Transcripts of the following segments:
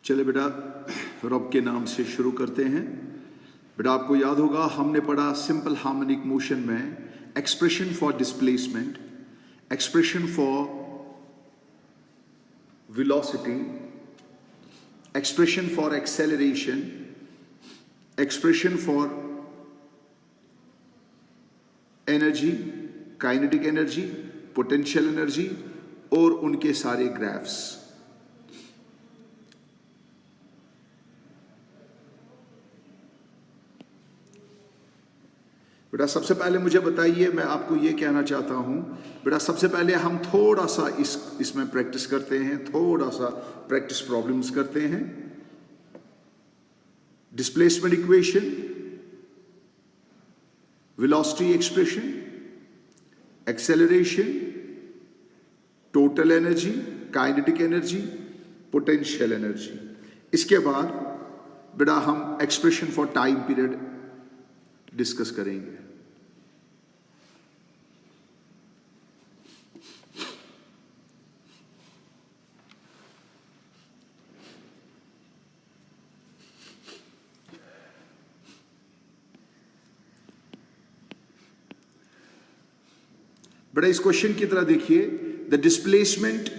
चले बेटा, रब के नाम से शुरू करते हैं। बेटा आपको याद होगा हमने पढ़ा सिंपल हार्मोनिक मोशन में expression for displacement, expression for velocity, expression for acceleration, expression for energy, kinetic energy, potential energy और उनके सारे ग्राफ्स। बेटा सबसे पहले मुझे बताइए, मैं आपको ये कहना चाहता हूं बेटा, सबसे पहले हम थोड़ा सा इसमें प्रैक्टिस करते हैं, थोड़ा सा प्रैक्टिस प्रॉब्लम्स करते हैं। Displacement equation, velocity expression, acceleration, total energy, kinetic energy, potential energy. इसके बाद बेटा हम expression for time period discuss करेंगे। बेटा इस क्वेश्चन की तरह देखिए, द डिस्प्लेसमेंट,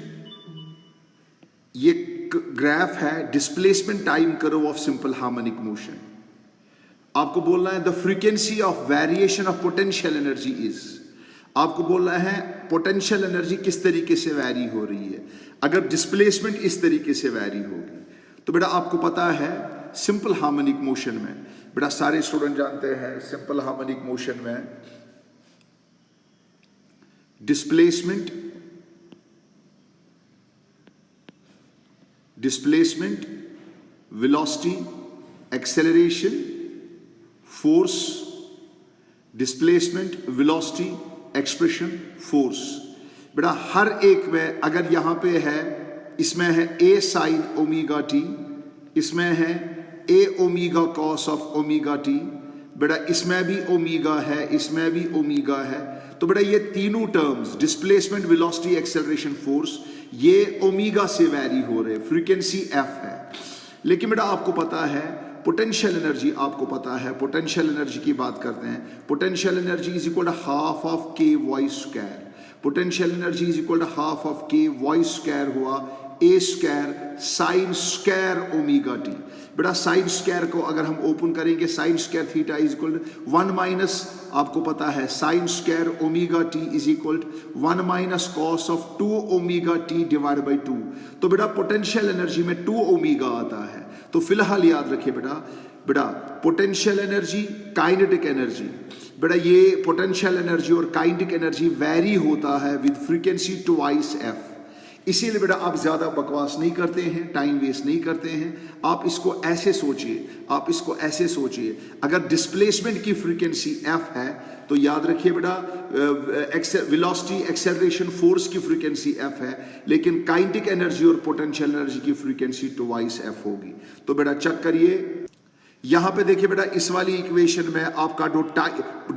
ये ग्राफ है displacement time curve of simple harmonic motion. आपको बोलना है the frequency of variation of potential energy is, आपको बोलना है पोटेंशियल एनर्जी किस तरीके से वैरी हो रही है अगर डिस्प्लेसमेंट इस तरीके से वैरी होगी। तो बेटा आपको पता है सिंपल हार्मोनिक मोशन में, बेटा सारे स्टूडेंट जानते हैं सिंपल हार्मोनिक मोशन में displacement, velocity, acceleration, force, displacement, velocity, expression, force. बेटा हर एक में अगर यहां पे है, इसमें है ए साइन ओमेगा टी, इसमें है A omega cos of omega T, बेटा इसमें भी ओमेगा है, इसमें भी ओमेगा है। तो बेटा ये तीनों terms displacement, velocity, acceleration, force, ये ओमेगा से वैरी हो रहे, फ्रीक्वेंसी एफ है। लेकिन बेटा आपको पता है पोटेंशियल एनर्जी, आपको पता है पोटेंशियल एनर्जी की बात करते हैं, potential energy is equal to half of K Y square. Potential energy is equal to half of K Y square हुआ A square sine square omega T. बेटा साइन स्क्वायर को अगर हम ओपन करेंगे, sine square theta is equal to 1 minus, आपको पता है sine square omega T is equal to 1 minus cos of 2 omega T divide by 2। तो बेटा पोटेंशियल एनर्जी में 2 ओमेगा आता है। तो फिलहाल याद रखिए बेटा पोटेंशियल एनर्जी, काइनेटिक एनर्जी, बेटा ये पोटेंशियल एनर्जी और काइनेटिक एनर्जी वैरी होता है विद फ्रीक्वेंसी ट्वाइस एफ। इसीलिए बेटा आप ज्यादा बकवास नहीं करते हैं, टाइम वेस्ट नहीं करते हैं। आप इसको ऐसे सोचिए, आप इसको ऐसे सोचिए, अगर डिस्प्लेसमेंट की फ्रीक्वेंसी एफ है तो याद रखिए बेटा वेलोसिटी, एक्सेलरेशन, फोर्स की फ्रीक्वेंसी एफ है, लेकिन काइनेटिक एनर्जी और पोटेंशियल एनर्जी की फ्रीक्वेंसी ट्वाइस एफ होगी। तो बेटा चेक करिए, यहां पे देखिए बेटा इस वाली इक्वेशन में आपका जो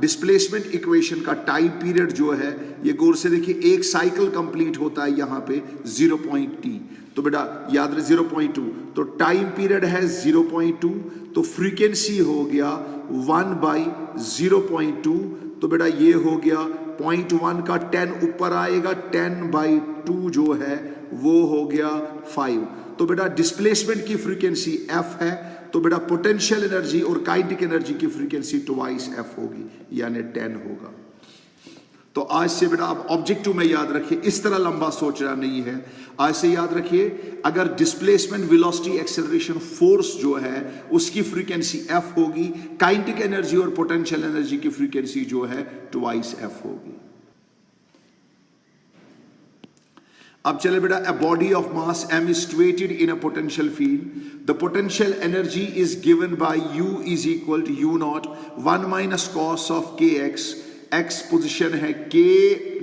डिस्प्लेसमेंट इक्वेशन का टाइम पीरियड जो है, ये गौर से देखिए, एक साइकिल कंप्लीट होता है यहां पे 0.t। तो बेटा याद रहे 0.2, तो टाइम पीरियड है 0.2, तो फ्रीक्वेंसी हो गया 1/0.2। तो बेटा ये हो गया 0.1 का 10 ऊपर आएगा, 10/2 जो है वो हो गया 5। तो बेटा डिस्प्लेसमेंट की फ्रीक्वेंसी एफ है, तो बेटा पोटेंशियल एनर्जी और काइनेटिक एनर्जी की फ्रीक्वेंसी ट्वाइस एफ होगी, यानी 10 होगा। तो आज से बेटा आप ऑब्जेक्टिव में याद रखिए, इस तरह लंबा सोचना नहीं है। आज से याद रखिए अगर डिस्प्लेसमेंट, वेलोसिटी, एक्सेलरेशन, फोर्स जो है उसकी फ्रीक्वेंसी एफ होगी, काइनेटिक एनर्जी और पोटेंशियल एनर्जी की फ्रीक्वेंसी जो है ट्वाइस एफ होगी। अब चले बेटा, a body of mass m is situated in a potential field. The potential energy is given by U is equal to U naught 1 minus cos of kx. x position है, k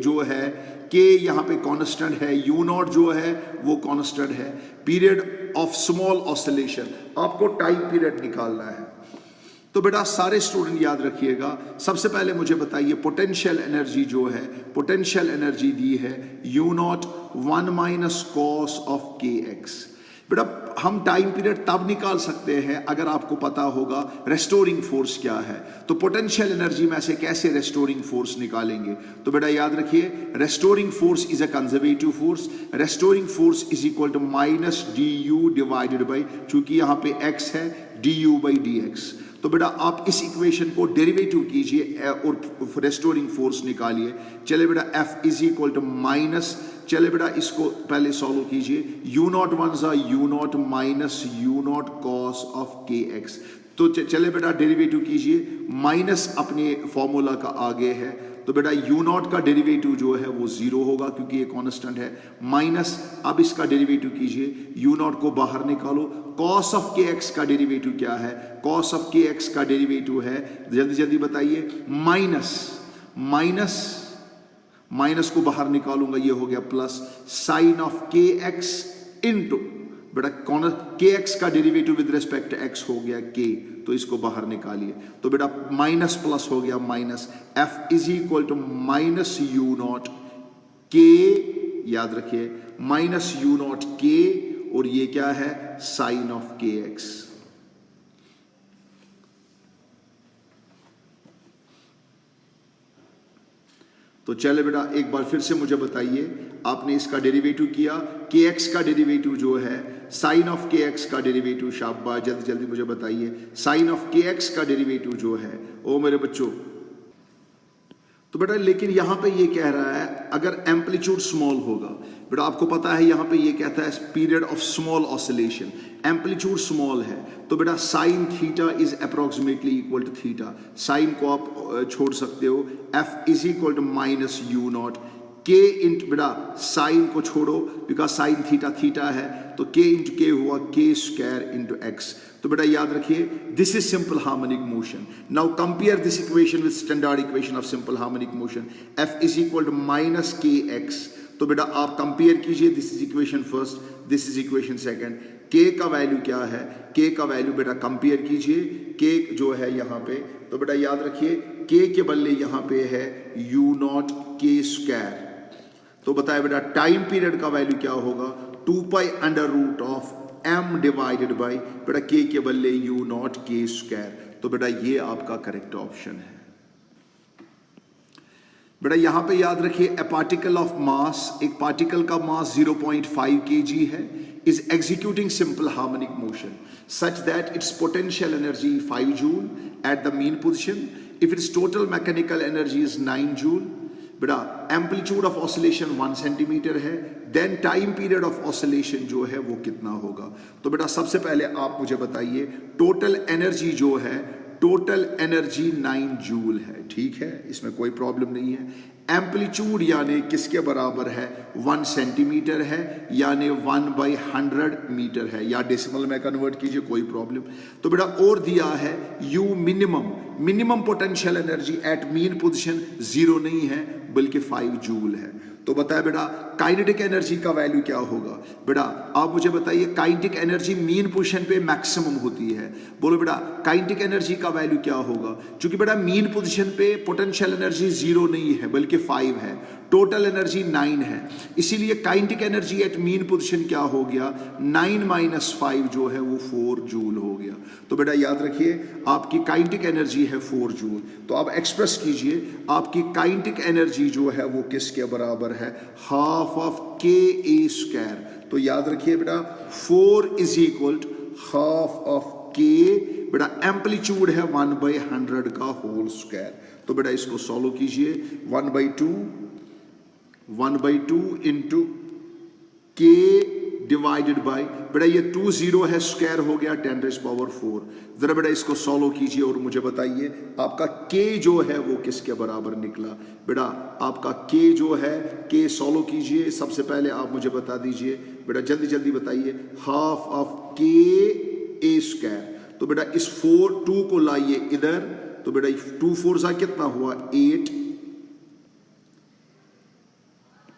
जो है, k यहाँ पे constant है, U not जो है वो constant है। पीरियड ऑफ स्मॉल ऑसिलेशन, आपको टाइम पीरियड निकालना है। तो बेटा सारे स्टूडेंट याद रखिएगा, सबसे पहले मुझे बताइए पोटेंशियल एनर्जी जो है, पोटेंशियल एनर्जी दी है U not 1 minus cos of kx। बेटा हम टाइम पीरियड तब निकाल सकते हैं अगर आपको पता होगा रेस्टोरिंग फोर्स क्या है। तो पोटेंशियल एनर्जी में से कैसे रेस्टोरिंग फोर्स निकालेंगे? तो बेटा याद रखिए, restoring force is a conservative force. Restoring force is equal to minus D U divided by, चूंकि यहाँ पे x है, D U by D X. तो बेटा आप इस इक्वेशन को डेरिवेटिव कीजिए और रेस्टोरिंग फोर्स निकालिए। चले बेटा F is equal to minus, चले बेटा इसको पहले सॉल्व कीजिए, यू नॉट वन सा U not minus U not cos of K X. तो चले बेटा डेरिवेटिव कीजिए, माइनस अपने फॉर्मूला का आगे है, तो बेटा यू नॉट का डेरिवेटिव जो है वो जीरो होगा क्योंकि ये कांस्टेंट है, माइनस अब इसका डेरिवेटिव कीजिए, यू नॉट को बाहर निकालो। कॉस ऑफ के एक्स का डेरिवेटिव क्या है? कॉस ऑफ के एक्स का डेरिवेटिव है, जल्दी जल्दी बताइए, माइनस माइनस माइनस को बाहर निकालूंगा, ये हो गया plus sign of K x into बेटा कौन के एक्स का डेरिवेटिव विद रिस्पेक्ट एक्स हो गया के, तो इसको बाहर निकालिए। तो बेटा माइनस प्लस हो गया minus, F is equal to minus U not K, याद रखिए माइनस यू नॉट के, और ये क्या है? Sine of K X. तो चले बेटा एक बार फिर से मुझे बताइए, आपने इसका डेरिवेटिव किया, के एक्स का डेरिवेटिव जो है, साइन ऑफ के एक्स का डेरिवेटिव, शाबाश जल्दी जल्दी मुझे बताइए, साइन ऑफ के एक्स का डेरिवेटिव जो है, ओ मेरे बच्चों। तो बेटा लेकिन यहां पे ये कह रहा है अगर एम्पलीट्यूड स्मॉल होगा, बेटा आपको पता है यहां पे ये कहता है period of small oscillation, amplitude small है, तो बेटा sine theta is approximately equal to theta, sine को आप छोड़ सकते हो, F is equal to minus U not K इंट, बेटा साइन को छोड़ो बिकॉज साइन थीटा थीटा है, तो के इंटू के हुआ के स्क्वायर इंटू एक्स। तो बेटा याद रखिए this is simple harmonic motion. Now compare this equation with standard equation of simple harmonic motion, F is equal to minus K X. तो बेटा आप कंपेयर कीजिए, this is equation first, this is equation second. K का value क्या है? के का value बेटा कंपेयर कीजिए, के जो है यहाँ पे, तो बेटा याद रखिए के के बदले यहाँ पे है यू नॉट के स्क्वायर। तो बताए बेटा टाइम पीरियड का वैल्यू क्या होगा? 2 pi under root of m divided by बेटा के के बदले यू नॉट के स्क्वायर। तो बेटा ये आपका करेक्ट ऑप्शन है। बेटा यहां पे याद रखिए ए पार्टिकल ऑफ मास, एक पार्टिकल का मास 0.5 kg है, is executing simple harmonic motion such that its potential energy 5 joule at the mean position, if its total mechanical energy is 9 joule. बेटा एम्पलीट्यूड ऑफ ऑसिलेशन 1 सेंटीमीटर है, then time period of oscillation जो है वो कितना होगा? तो बेटा सबसे पहले आप मुझे बताइए टोटल एनर्जी जो है, टोटल एनर्जी 9 जूल है, ठीक है, इसमें कोई प्रॉब्लम नहीं है। एम्पलीट्यूड यानी किसके बराबर है? 1 सेंटीमीटर है, यानी 1/100 मीटर है, या डेसिमल में कन्वर्ट कीजिए, कोई प्रॉब्लम। तो बेटा और दिया है you minimum, minimum potential energy at mean position 0 नहीं है बल्कि 5 जूल है। तो बताया बेटा काइनेटिक एनर्जी का वैल्यू क्या होगा? बेटा आप मुझे बताइए काइनेटिक एनर्जी मीन पोजीशन पे मैक्सिमम होती है, बोलो बेटा काइनेटिक एनर्जी का वैल्यू क्या होगा? क्योंकि बेटा मीन पोजीशन पे पोटेंशियल एनर्जी 0 नहीं है बल्कि 5 है, टोटल एनर्जी 9 है, इसीलिए kinetic energy at mean position क्या हो गया? 9 - 5 जो है वो 4 जूल हो गया। तो बेटा याद रखिए आपकी काइनेटिक एनर्जी है 4 जूल, तो आप एक्सप्रेस कीजिए आपकी काइनेटिक एनर्जी जो है वो किसके बराबर है? Half of K A square. तो याद रखिए बेटा 4 is equal to half of K, बेटा एम्पलीट्यूड है 1/100 का होल स्क्वायर। तो बेटा इसको सॉल्व कीजिए, 1/2 इंटू के डिवाइडेड बाय, बेटा ये 2 0 है, स्क्वायर हो गया 10⁴। जरा बेटा इसको सॉल्व कीजिए और मुझे बताइए आपका के जो है वो किसके बराबर निकला? बेटा आपका के जो है, के सॉल्व कीजिए, सबसे पहले आप मुझे बता दीजिए बेटा, जल्दी जल्दी बताइए, half of K A square. तो बेटा इस 2 को लाइए इधर, तो बेटा 2 4 सा कितना हुआ? 8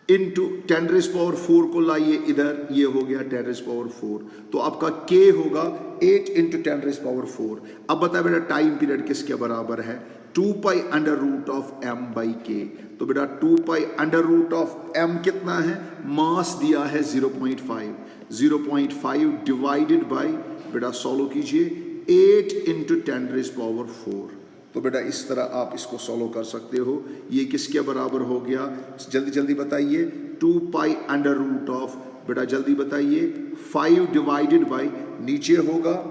इंटू 10⁴ को लाइए इधर, ये हो गया 10⁴। तो आपका के होगा 8 इंटू 10⁴। अब बताए बेटा टाइम पीरियड किसके बराबर है? 2 pi under root of m by K. तो बेटा 2 pi under root of m कितना है, मास दिया है 0.5 डिवाइडेड बाई, बेटा सॉल्व कीजिए, 8 इंटू 10 रेज़ पावर 4। तो बेटा इस तरह आप इसको सॉल्व कर सकते हो। ये किसके बराबर हो गया, जल्दी जल्दी बताइए। 2 पाई अंडर रूट ऑफ, बेटा जल्दी बताइए, 5 डिवाइडेड बाई, नीचे होगा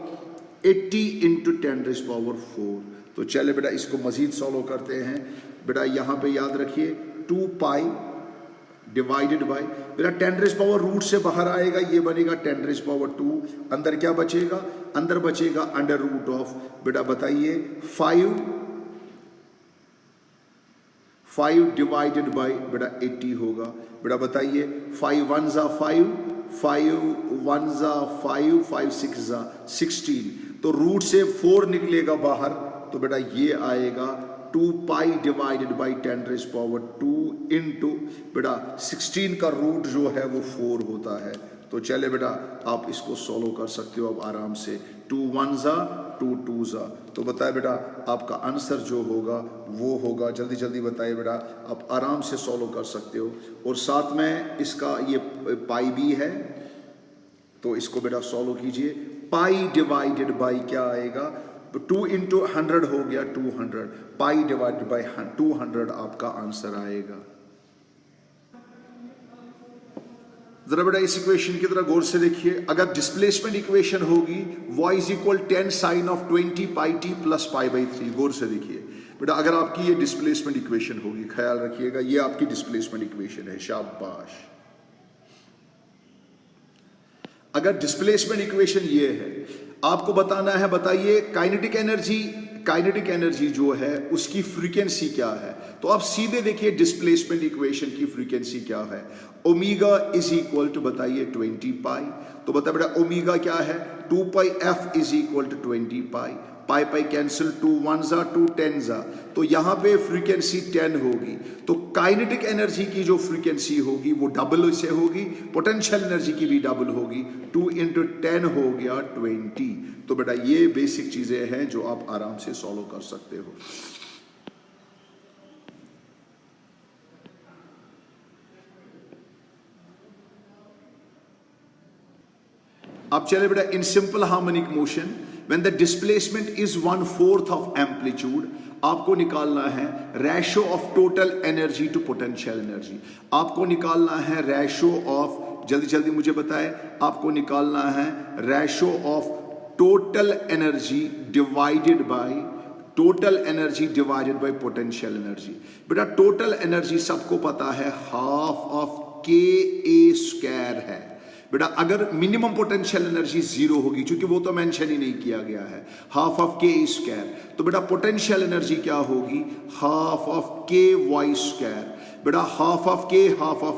80 इंटू 10 रेज़ पावर 4। तो चले बेटा इसको मजीद सॉल्व करते हैं। बेटा यहाँ पे याद रखिए 2 पाई डिवाइडेड बाई, बेटा 10 रेज़ पावर रूट से बाहर आएगा, ये बनेगा 10 रेज़ पावर 2। अंदर क्या बचेगा, अंदर बचेगा अंडर रूट ऑफ, बेटा बताइए 5 डिवाइडेड बाई, बेटा 80 होगा। बेटा बताइए 5 1 जा 5, 5 1 जा 5, 5 6 जा 16। तो रूट से 4 निकलेगा बाहर, तो बेटा ये आएगा 2 पाई divided by 10 rays power 2 into, बेटा 16 का रूट जो है वो 4 होता है। तो चले बेटा आप इसको सॉल्व कर सकते हो अब आराम से। 2 1 जा 2 2 जा, तो बताए बेटा आपका आंसर जो होगा वो होगा, जल्दी जल्दी बताइए बेटा, आप आराम से सॉल्व कर सकते हो। और साथ में इसका ये पाई भी है, तो इसको बेटा सॉल्व कीजिए। पाई डिवाइडेड बाई क्या आएगा, 2 इंटू 100 हो गया 200, पाई डिवाइडेड बाई 200 आपका आंसर आएगा। जरा बेटा इस इक्वेशन की तरह गौर से देखिए। अगर डिस्प्लेसमेंट इक्वेशन होगी y is equal 10 sine of 20 pi T plus pi by 3। गौर से देखिए बेटा, अगर आपकी ये डिस्प्लेसमेंट इक्वेशन होगी, ख्याल रखिएगा ये आपकी डिस्प्लेसमेंट इक्वेशन है, शाबाश। अगर डिस्प्लेसमेंट इक्वेशन ये है, आपको बताना है, बताइए काइनेटिक एनर्जी जो है उसकी फ्रीक्वेंसी क्या है। तो आप सीधे देखिए डिस्प्लेसमेंट इक्वेशन की फ्रीक्वेंसी क्या है, ओमेगा इज इक्वल टू, बताइए 20 पाई। तो बता बेटा ओमेगा क्या है, 2 pi F is equal to 20 pi, pi pi cancel, 2 1 जा 2 10 जा, तो यहां पे फ्रीक्वेंसी 10 होगी। तो काइनेटिक एनर्जी की जो फ्रीक्वेंसी होगी वो डबल से होगी, पोटेंशियल एनर्जी की भी डबल होगी, 2 इंटू 10 हो गया 20। तो बेटा ये बेसिक चीजें हैं जो आप आराम से सॉल्व कर सकते हो। अब चले बेटा in simple harmonic motion when the displacement is 1/4 of amplitude, आपको निकालना है ratio of total energy to potential energy. आपको निकालना है रेशो ऑफ, जल्दी जल्दी मुझे बताए, आपको निकालना है ratio of total energy divided by potential energy. बेटा टोटल एनर्जी सबको पता है हाफ ऑफ KA² है। बेटा अगर मिनिमम पोटेंशियल एनर्जी 0 होगी, क्योंकि वो तो मेंशन ही नहीं किया गया है, हाफ ऑफ KA², तो बेटा पोटेंशियल एनर्जी क्या होगी, हाफ ऑफ KY²। बेटा हाफ ऑफ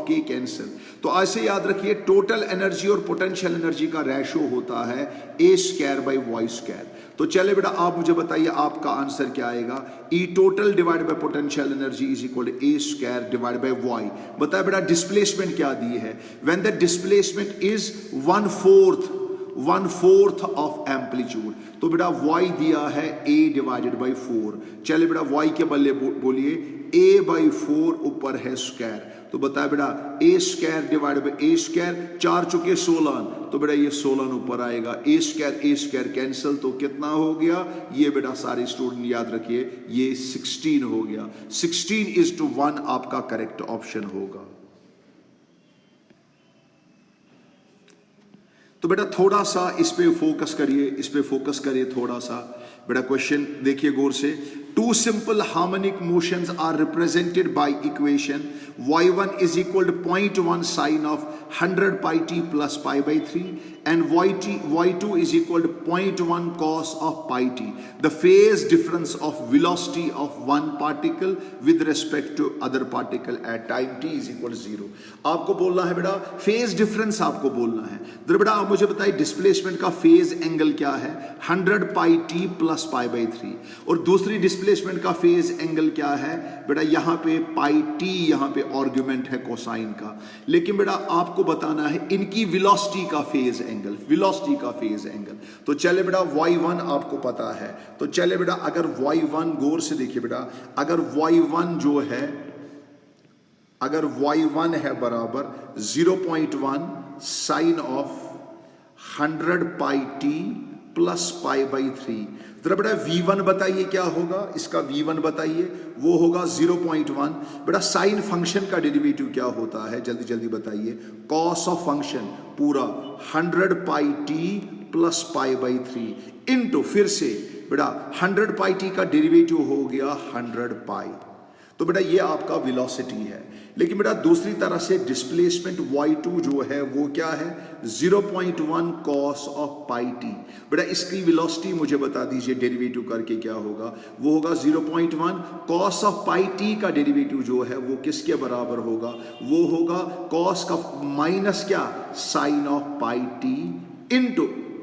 K कैंसिल, तो ऐसे याद रखिए टोटल एनर्जी और पोटेंशियल एनर्जी का रेशो होता है A² बाई Y²। तो चले बेटा आप मुझे बताइए आपका आंसर क्या आएगा, E total divide by potential energy is equal to A² divide by Y। बताया बेटा डिस्प्लेसमेंट क्या दी है, when the displacement is 1/4 of amplitude, तो बेटा Y दिया है A डिवाइडेड बाई 4। चले बेटा Y के बल्ले बोलिए A बाई 4 ऊपर है स्क्वायर, तो बताया बेटा A² डिवाइड बाई A², 4 चुके 16, तो बेटा ये 16 ऊपर आएगा, A² कैंसिल, तो कितना हो गया, ये बेटा सारे स्टूडेंट याद रखिए ये 16 हो गया। 16:1 आपका करेक्ट ऑप्शन होगा। तो बेटा थोड़ा सा इस पे फोकस करिए थोड़ा सा। बेटा क्वेश्चन देखिए गौर से, 2 simple harmonic motions are represented by equation y1 is equal to 0.1 sine of 100 pi t plus pi by 3 and y2 is equal to 0.1 cos of pi t. The phase difference of velocity of one particle with respect to other particle at time t is equal to 0. आपको बोलना है बेटा phase difference, आपको बोलना है। तो बेटा आप मुझे बताइए डिस्प्लेसमेंट का फेज एंगल क्या है, 100 pi t plus pi by 3, और दूसरी डिस्प्लेसमेंट डिस्प्लेसमेंट का फेज एंगल क्या है बेटा, यहाँ पे पाई टी, यहाँ पे आर्गुमेंट है कोसाइन का, लेकिन बेटा आपको बताना है इनकी वेलोसिटी का फेज एंगल, वेलोसिटी का फेज एंगल। तो चले बेटा y1 आपको पता है, तो चले बेटा अगर y1 गौर से देखिए बेटा, अगर y1 जो है, अगर y1 है बराबर 0.1 sine of 100 pi T plus pi by 3, जरा बेटा v1 बताइए क्या होगा, इसका v1 बताइए, वो होगा 0.1। बेटा साइन फंक्शन का डेरिवेटिव क्या होता है, जल्दी जल्दी बताइए, कॉस ऑफ फंक्शन पूरा 100 pi T plus pi by 3 into, फिर से बेटा 100 पाई टी का डेरिवेटिव हो गया 100 पाई। तो बेटा ये आपका वेलोसिटी है। लेकिन बेटा दूसरी तरह से डिस्प्लेसमेंट y2 जो है वो क्या है, 0.1 कॉस ऑफ पाई टी। बेटा इसकी वेलोसिटी मुझे बता दीजिए, डेरिवेटिव करके क्या होगा, वो होगा 0.1 कॉस ऑफ पाई टी का डेरिवेटिव जो है वो किसके बराबर होगा, वो होगा कॉस का माइनस क्या, sine of pi T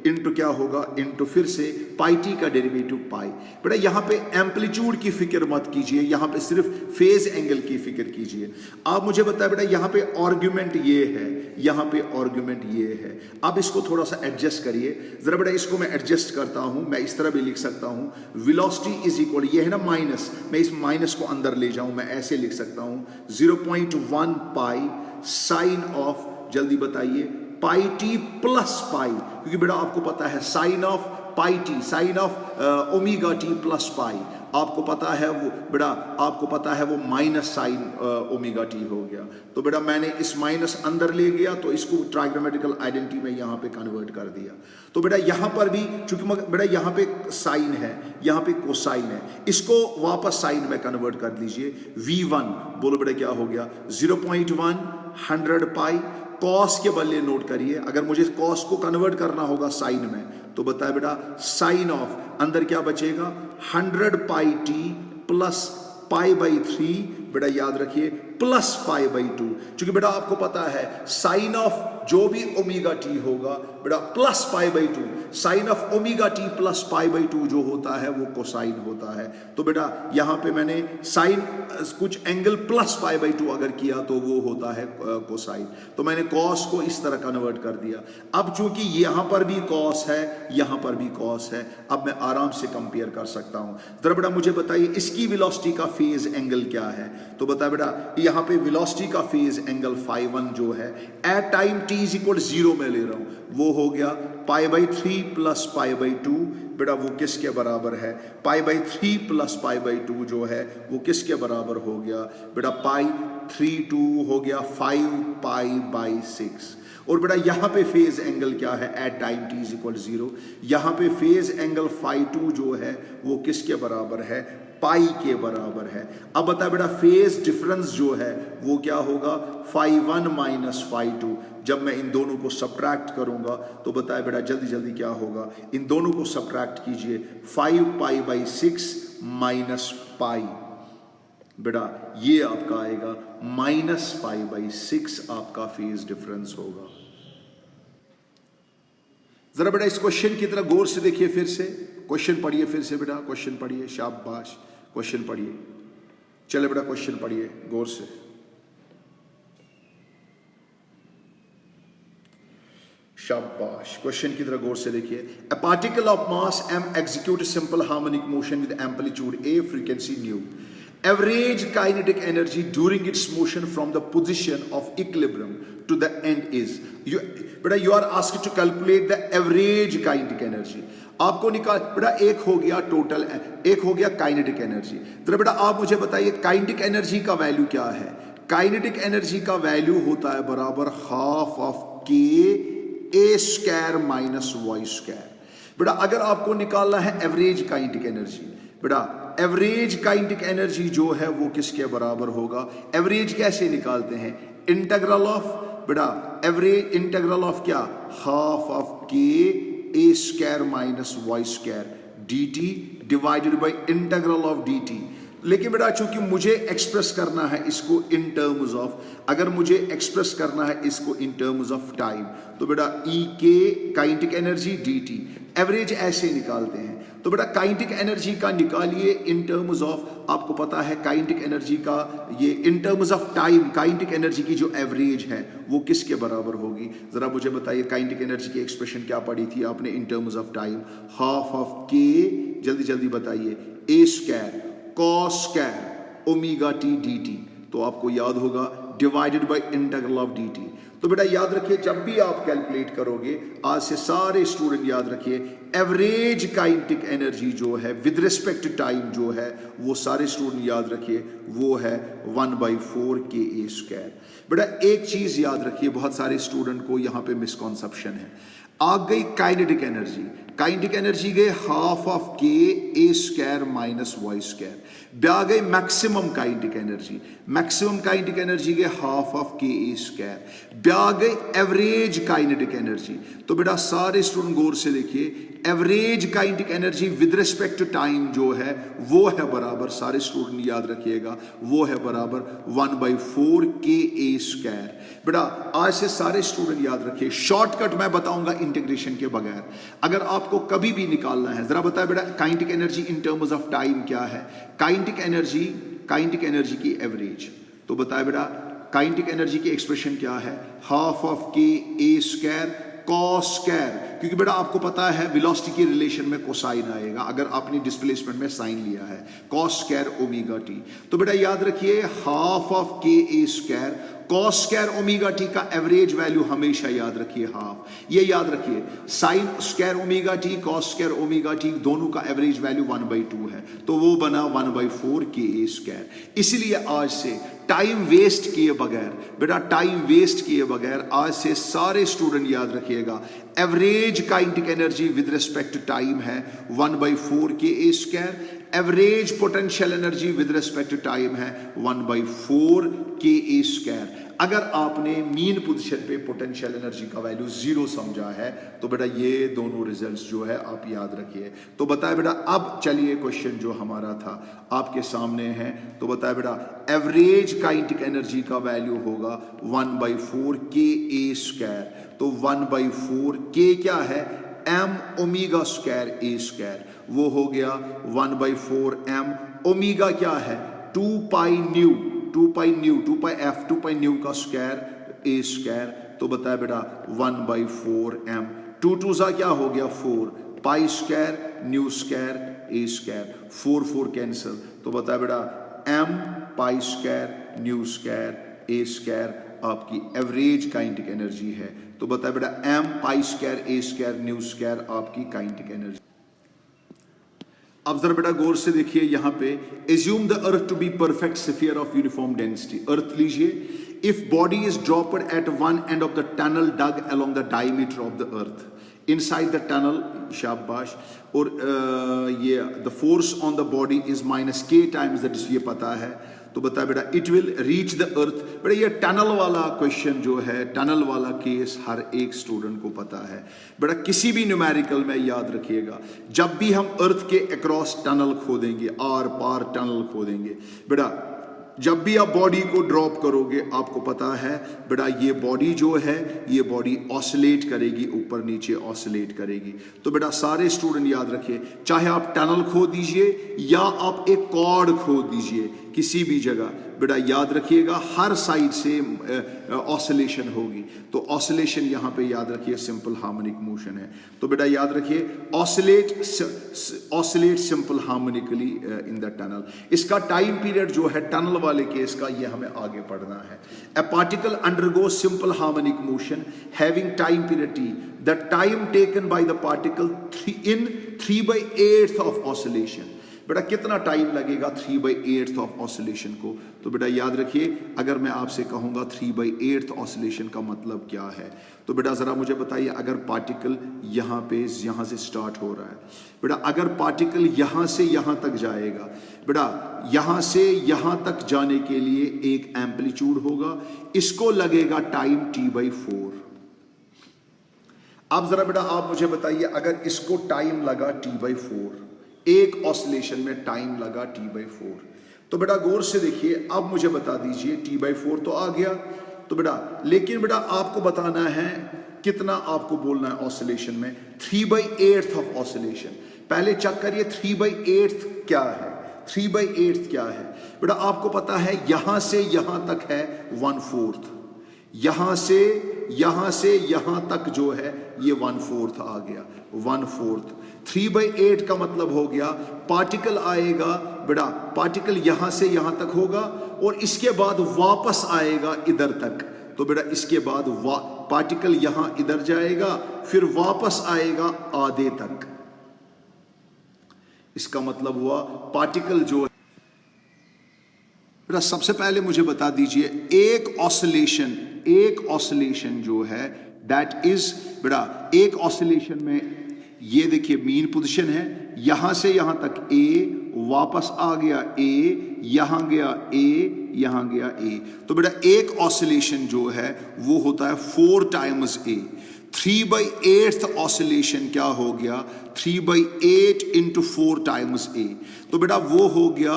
into क्या होगा, इंटू फिर से पाई टी का डेरिवेटिव पाई। बेटा यहां पे एम्पलीट्यूड की फिक्र मत कीजिए, यहां पे सिर्फ फेज एंगल की फिक्र कीजिए। आप मुझे बताए बेटा यहां पे आर्गुमेंट ये है, यहां पे आर्गुमेंट ये है, आप इसको थोड़ा सा एडजस्ट करिए जरा बेटा, इसको मैं एडजस्ट करता हूं, मैं इस तरह भी लिख सकता हूं, वेलोसिटी इज इक्वल, ये है ना माइनस, मैं इस माइनस को अंदर ले जाऊं, मैं ऐसे लिख सकता हूं 0.1 पाई साइन ऑफ, जल्दी बताइए, पाई टी प्लस पाई, क्योंकि बेटा आपको पता है sine of pi T, sine of omega T plus pi, आपको पता है वो बेटा, आपको पता है वो माइनस साइन ओमेगा टी हो गया। तो बेटा मैंने इस माइनस अंदर ले गया, तो इसको ट्राइग्रामेटिकल आइडेंटिटी में यहाँ पे कन्वर्ट कर दिया। तो बेटा यहाँ पर भी चूंकि बेटा यहाँ पे साइन है, यहाँ पे कोसाइन है, इसको वापस साइन में कन्वर्ट कर लीजिए। v1 बोलो बेटा क्या हो गया, 0.1 100 पाई, कॉस के बदले नोट करिए, अगर मुझे कॉस को कन्वर्ट करना होगा साइन में, तो बताए बेटा साइन ऑफ अंदर क्या बचेगा, 100 pi T plus pi by 3, बेटा याद रखिए प्लस पाई बाई 2, क्योंकि बेटा आपको पता है साइन ऑफ जो भी ओमेगा टी होगा बेटा plus pi by 2, sine of omega T plus pi by 2 जो होता है वो कोसाइन होता है। तो बेटा यहां पे मैंने साइन कुछ एंगल प्लस पाई बाई 2 अगर किया तो वो होता है कोसाइन, तो मैंने कॉस को इस तरह कन्वर्ट कर दिया। अब चूंकि यहां पर भी कॉस है, यहां पर भी कॉस है, अब मैं आराम से कंपेयर कर सकता हूं। जरा बेटा मुझे बताइए इसकी वेलोसिटी का फेज एंगल क्या है, तो बता बेटा यहां पे वेलोसिटी का फेज एंगल φ1 जो है at time t is equal 0 में ले रहा हूं, वो हो गया pi by 3 plus pi by 2, बेटा वो किसके बराबर है, pi by 3 plus pi by 2 जो है वो किसके बराबर हो गया बेटा, पाई 3 2 हो गया 5 पाई बाई 6। और बेटा यहां पे फेज एंगल क्या है, at time t is equal 0, यहां पे फेज एंगल φ2 जो है वो किसके बराबर है, पाई के बराबर है। अब बता बेटा फेज डिफरेंस जो है वो क्या होगा, φ1 माइनस φ2, जब मैं इन दोनों को सब्ट्रैक्ट करूंगा तो बताए बेटा जल्दी जल्दी क्या होगा, इन दोनों को सब्ट्रैक्ट कीजिए, 5 पाई बाई 6 माइनस पाई, बेटा ये आपका आएगा माइनस पाई बाई 6 आपका फेज डिफरेंस होगा। जरा बेटा इस क्वेश्चन की तरफ गौर से देखिए, फिर से क्वेश्चन पढ़िए, फिर से बेटा क्वेश्चन पढ़िए, शाबाश क्वेश्चन पढ़िए, चले बेटा क्वेश्चन पढ़िए गौर से। शाबाश, क्वेश्चन की तरफ गौर से देखिए। A particle of mass m execute a simple harmonic motion with amplitude a, frequency nu. Average kinetic energy during its motion from the position of equilibrium to the end is, बेटा you are asked to calculate the average kinetic energy। आपको निकाल बेटा, एक हो गया total, एक हो गया काइनेटिक एनर्जी। तो बेटा आप मुझे बताइए काइनेटिक एनर्जी का वैल्यू क्या है, काइनेटिक एनर्जी का वैल्यू होता है बराबर half of K A square minus Y square. बेटा अगर आपको निकालना है एवरेज काइनेटिक एनर्जी, बेटा एवरेज काइनेटिक एनर्जी जो है वो किसके बराबर होगा, एवरेज कैसे निकालते हैं, इंटीग्रल ऑफ बेटा एवरेज इंटीग्रल ऑफ क्या, half of K A square minus Y square D T divided by integral of D T. लेकिन बेटा चूंकि मुझे एक्सप्रेस करना है इसको इन टर्म्स ऑफ, अगर मुझे एक्सप्रेस करना है इसको इन टर्म्स ऑफ टाइम, तो बेटा ई के kinetic energy D T average ऐसे निकालते हैं। तो बेटा काइनेटिक एनर्जी का निकालिए इन टर्म्स ऑफ, आपको पता है काइनेटिक एनर्जी का ये इन terms of time, kinetic energy की जो एवरेज है वो किसके बराबर होगी? जरा मुझे बताइए, काइनेटिक एनर्जी की एक्सप्रेशन क्या पढ़ी थी आपने in terms of time? Half of K, जल्दी जल्दी बताइए, A square cos square omega T D T. तो आपको याद होगा divided by integral of D T. तो बेटा याद रखिए, जब भी आप कैलकुलेट करोगे, आज से सारे स्टूडेंट याद रखिए, एवरेज काइनेटिक एनर्जी जो है विद रिस्पेक्ट टू टाइम जो है, वो सारे स्टूडेंट याद रखिए वो है 1/4 के ए स्क्वायर। बेटा एक चीज याद रखिए, बहुत सारे स्टूडेंट को यहां पे मिसकॉन्सेप्शन है। आ गई काइनेटिक एनर्जी, काइनेटिक एनर्जी गए half of K A square minus Y square. ब्या गई maximum kinetic energy, maximum kinetic energy गए half of K A square. ब्या गई एवरेज काइनेटिक एनर्जी। तो बेटा सारे स्टूडेंट गौर से देखिए, average kinetic energy with respect to time जो है वो है बराबर, सारे स्टूडेंट याद रखिएगा, वो है बराबर 1/4 के ए स्क्वायर। बेटा आज से सारे स्टूडेंट याद रखिए, शॉर्टकट मैं बताऊंगा इंटीग्रेशन के बगैर। अगर आपको कभी भी निकालना है, जरा बताए बेटा kinetic energy in terms of time क्या है? काइनेटिक एनर्जी की एवरेज। तो बताए बेटा काइनेटिक एनर्जी की एक्सप्रेशन क्या है? Half of K A square cos square, क्योंकि बेटा आपको पता है वेलोसिटी के रिलेशन में कोसाइन आएगा अगर आपने डिस्प्लेसमेंट में साइन लिया है, कॉस स्क्वायर ओमेगा टी। तो बेटा याद रखिए half of K A square cos square omega T का एवरेज वैल्यू हमेशा याद रखिए हाफ। ये याद रखिए sine square omega T cos square omega T दोनों का एवरेज वैल्यू 1/2 है, तो वो बना 1/4 के ए स्क्वायर। इसलिए आज से टाइम वेस्ट किए बगैर, बेटा टाइम वेस्ट किए बगैर आज से सारे स्टूडेंट याद रखिएगा, average kinetic energy with respect to time है 1/4 K A square. Average potential energy with respect to time है 1/4 के ए स्क्वायर। अगर आपने मीन पोजीशन पे पोटेंशियल एनर्जी का वैल्यू 0 समझा है तो बेटा ये दोनों रिजल्ट्स जो है आप याद रखिए। तो बताए बेटा, अब चलिए क्वेश्चन जो हमारा था आपके सामने है। तो बताए बेटा एवरेज काइनेटिक एनर्जी का वैल्यू होगा 1/4 के ए स्क्वायर। तो 1/4 के क्या है? M omega square A square, वो हो गया 1/4 एम। ओमेगा क्या है? 2 pi nu, 2 pi F, 2 pi nu का स्क्वायर ए स्क्वायर। तो बताया बेटा 1/4 एम। 2 2 सा क्या हो गया 4, pi square nu square A square, 4 4 cancel. तो बताया बेटा M pi square nu square A square आपकी एवरेज काइनेटिक एनर्जी है। तो बताया बेटा M pi square A square nu square आपकी काइनेटिक एनर्जी। अब जरा बेटा गौर से देखिए यहां पे, assume the earth to be perfect sphere of uniform density. Earth लीजिए, if body is dropped at one end of the tunnel dug along the diameter of the earth inside the tunnel, शाबाश। और ये the force on the body is -k times the, ये पता है। तो बता बेटा it will reach the earth. बेटा ये टनल वाला क्वेश्चन जो है, टनल वाला केस हर एक स्टूडेंट को पता है। बेटा किसी भी न्यूमेरिकल में याद रखिएगा, जब भी हम अर्थ के अक्रॉस टनल खोदेंगे, आर पार टनल खोदेंगे, बेटा जब भी आप बॉडी को ड्रॉप करोगे आपको पता है बेटा ये बॉडी जो है ये बॉडी ऑसिलेट करेगी, ऊपर नीचे ऑसिलेट करेगी। तो बेटा सारे स्टूडेंट याद रखिए, चाहे आप टनल खोद दीजिए या आप एक कॉर्ड खोद दीजिए, किसी भी जगह बेटा याद रखिएगा हर साइड से ऑसिलेशन होगी। तो ऑसिलेशन यहाँ पे याद रखिए सिंपल हार्मोनिक मोशन है। तो बेटा याद रखिए oscillate simple harmonically in the tunnel. इसका टाइम पीरियड जो है टनल वाले केस का, ये हमें आगे पढ़ना है। ए particle undergo simple harmonic motion having time period t, the time taken by the particle in 3/8 of oscillation. बेटा कितना टाइम लगेगा 3/8 ऑफ ऑसिलेशन को? तो बेटा याद रखिए, अगर मैं आपसे कहूंगा 3/8 ऑसिलेशन का मतलब क्या है, तो बेटा जरा मुझे बताइए, अगर पार्टिकल यहां से स्टार्ट हो रहा है, बेटा अगर पार्टिकल यहां से यहां तक जाएगा, बेटा यहां से यहां तक जाने के लिए एक एम्पलीट्यूड होगा, इसको लगेगा टाइम t/4। अब जरा बेटा आप मुझे बताइए, अगर इसको टाइम लगा t/4, एक ऑसिलेशन में टाइम लगा t/4, तो बेटा गौर से देखिए, अब मुझे बता दीजिए t/4 तो आ गया। तो बेटा लेकिन बेटा आपको बताना है कितना आपको बोलना है ऑसिलेशन में, 3/8 ऑफ ऑसिलेशन। पहले चेक करिए 3/8 क्या है, 3/8 क्या है बेटा। आपको पता है यहां से यहां तक है 1/4, यहां से यहां तक जो है ये 1/4 आ गया, 1/4। 3/8 का मतलब हो गया पार्टिकल आएगा बेटा, पार्टिकल यहां से यहां तक होगा और इसके बाद वापस आएगा इधर तक। तो बेटा इसके बाद पार्टिकल यहां इधर जाएगा, फिर वापस आएगा आधे तक। इसका मतलब हुआ पार्टिकल जो बेटा, सबसे पहले मुझे बता दीजिए एक ऑसिलेशन जो है दैट इज बेटा, एक ऑसिलेशन में ये देखिए मीन पोजीशन है, यहां से यहां तक ए, वापस आ गया ए, यहां गया ए, यहां गया ए। तो बेटा एक ऑसिलेशन जो है वो होता है 4 टाइम्स ए। 3/8 ऑसिलेशन क्या हो गया, 3/8 इंटू 4 टाइम्स ए। तो बेटा वो हो गया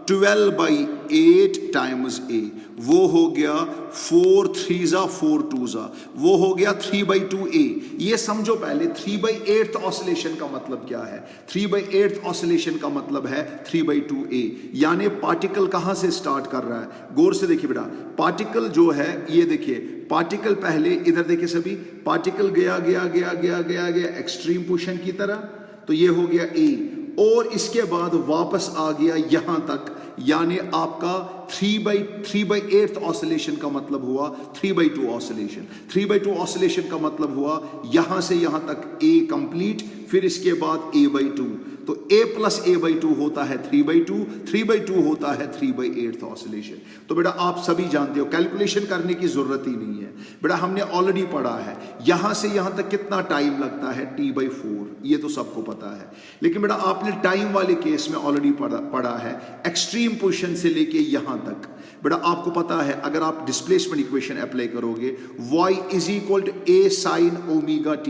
12/8 टाइम्स ए, वो हो गया 4 3 4 2, वो हो गया 3/2 ए। ये समझो पहले 3/8 ऑसिलेशन का मतलब क्या है। 3/8 ऑसिलेशन का मतलब है 3/2 ए, यानी पार्टिकल कहां से स्टार्ट कर रहा है। गौर से देखिए बेटा, पार्टिकल जो है ये देखिए, पार्टिकल पहले इधर देखिए सभी, पार्टिकल गया गया गया गया गया गया एक्सट्रीम पोजीशन की तरह, तो ये हो गया ए, और इसके बाद वापस आ गया यहां तक, यानी आपका 3/8 ऑसिलेशन का मतलब हुआ 3/2 ऑसिलेशन। 3/2 ऑसिलेशन का मतलब हुआ यहां से यहां तक ए कंप्लीट, फिर इसके बाद a/2, तो a + a/2 होता है 3/2, 3/2 होता है 3/8 ऑसिलेशन। तो बेटा आप सभी जानते हो, कैलकुलेशन करने की जरूरत ही नहीं है बेटा, हमने ऑलरेडी पढ़ा है यहां से यहां तक कितना टाइम लगता है T/4, ये तो सबको पता है। लेकिन बेटा आपने टाइम वाले केस में ऑलरेडी पढ़ा है एक्सट्रीम पोजीशन से लेके यहां तक। बेटा आपको पता है अगर आप डिस्प्लेसमेंट इक्वेशन अप्लाई करोगे, y = a sin ωt,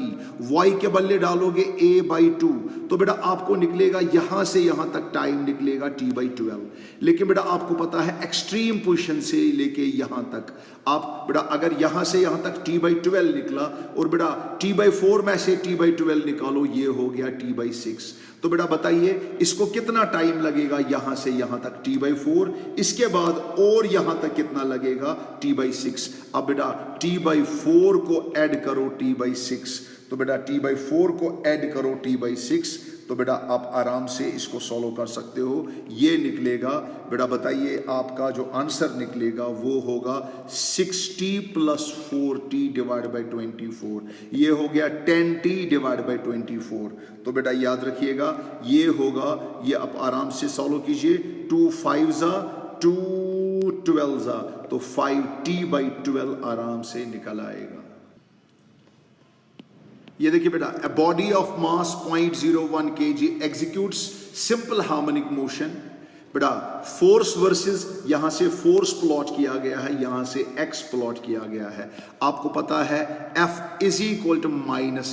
y के बदले डालोगे a/2, तो बेटा आपको निकलेगा यहां से यहां तक टाइम निकलेगा T/12। लेकिन बेटा आपको पता है एक्सट्रीम पोजीशन से लेके यहां तक, आप बेटा अगर यहां से यहां तक T/12 निकला और बेटा T/4 में से T/12 निकालो, ये हो गया T/6। तो बेटा बताइए इसको कितना टाइम लगेगा यहां से यहां तक T/4, इसके बाद और यहां तक कितना लगेगा T/6। अब बेटा T/4 को ऐड करो T/6, तो बेटा T/4 को ऐड करो T/6, तो बेटा आप आराम से इसको सॉल्व कर सकते हो। ये निकलेगा बेटा, बताइए आपका जो आंसर निकलेगा वो होगा 60 + 4t / 24, ये हो गया 10t / 24। तो बेटा याद रखिएगा ये होगा, ये आप आराम से सॉल्व कीजिए, 2 5 2 12, तो 5t/12 आराम से निकल आएगा। ये देखिए बेटा, a body of mass 0.01 kg executes simple harmonic motion। बेटा फोर्स वर्सेस, यहां से फोर्स प्लॉट किया गया है, यहां से एक्स प्लॉट किया गया है। आपको पता है F =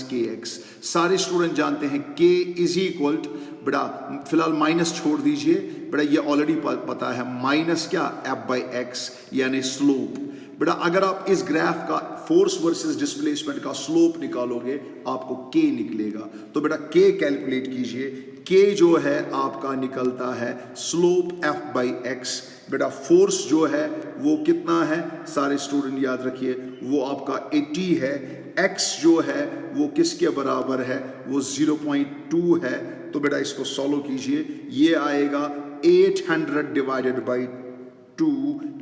-kx, सारे स्टूडेंट जानते हैं K = बेटा फिलहाल माइनस छोड़ दीजिए बेटा, ये ऑलरेडी पता है, माइनस क्या F/x यानी स्लोप। बेटा अगर आप इस ग्राफ का फोर्स वर्सेस डिस्प्लेसमेंट का स्लोप निकालोगे आपको K निकलेगा। तो बेटा K कैलकुलेट कीजिए, K जो है आपका निकलता है स्लोप F/x। बेटा फोर्स जो है वो कितना है, सारे स्टूडेंट याद रखिए, वो आपका 80 है। x जो है वो किसके बराबर है, वो 0.2 है। तो बेटा इसको सॉल्व कीजिए, ये आएगा 800 / 2,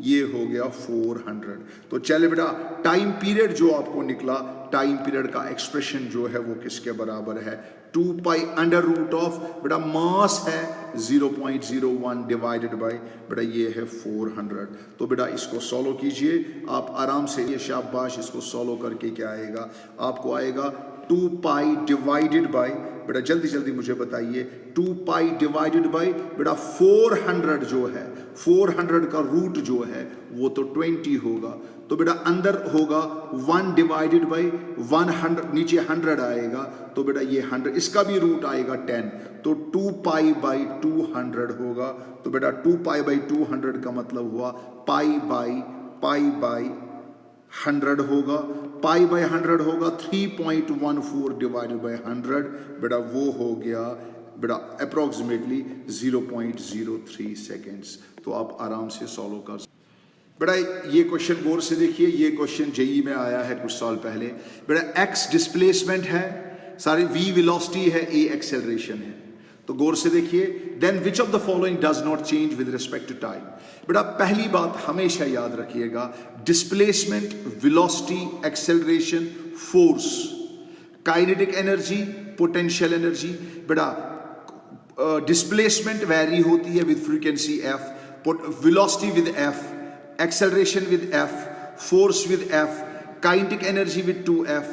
ये हो गया 400। तो चले बेटा टाइम पीरियड जो आपको निकला, टाइम पीरियड का एक्सप्रेशन जो है वो किसके बराबर है, 2π√, बेटा मास है 0.01 डिवाइडेड बाय बेटा ये है 400। तो बेटा इसको सॉल्व कीजिए आप आराम से, ये शाबाश, इसको सॉल्व करके क्या आएगा, आपको आएगा 2π डिवाइडेड बाय, बेटा जल्दी जल्दी मुझे बताइए, 2π डिवाइडेड बाय बेटा 400 जो है, 400 का रूट जो है वो तो 20 होगा। तो बेटा अंदर होगा 1 डिवाइडेड बाय 100, नीचे 100 आएगा, तो बेटा ये 100, इसका भी रूट आएगा 10, तो 2π/200 होगा। तो बेटा 2π/200 का मतलब हुआ π/100 100 होगा, पाई बाय 100 होगा 3.14 डिवाइडेड बाय 100, बेटा वो हो गया बेटा अप्रोक्सीमेटली 0.03 सेकेंड्स। तो आप आराम से सॉल्व कर सकते। बेटा ये क्वेश्चन गौर से देखिए, ये क्वेश्चन जेई में आया है कुछ साल पहले। बेटा एक्स डिस्प्लेसमेंट है, सारी वी वेलोसिटी है, ए एक्सेलरेशन है। तो गौर से देखिए, then which of the following does not change with respect to time. बेटा पहली बात हमेशा याद रखिएगा, displacement, velocity, acceleration, force, kinetic energy, potential energy. बेटा डिस्प्लेसमेंट वैरी होती है with frequency F, velocity with F, acceleration with F, force with F, kinetic energy with 2f,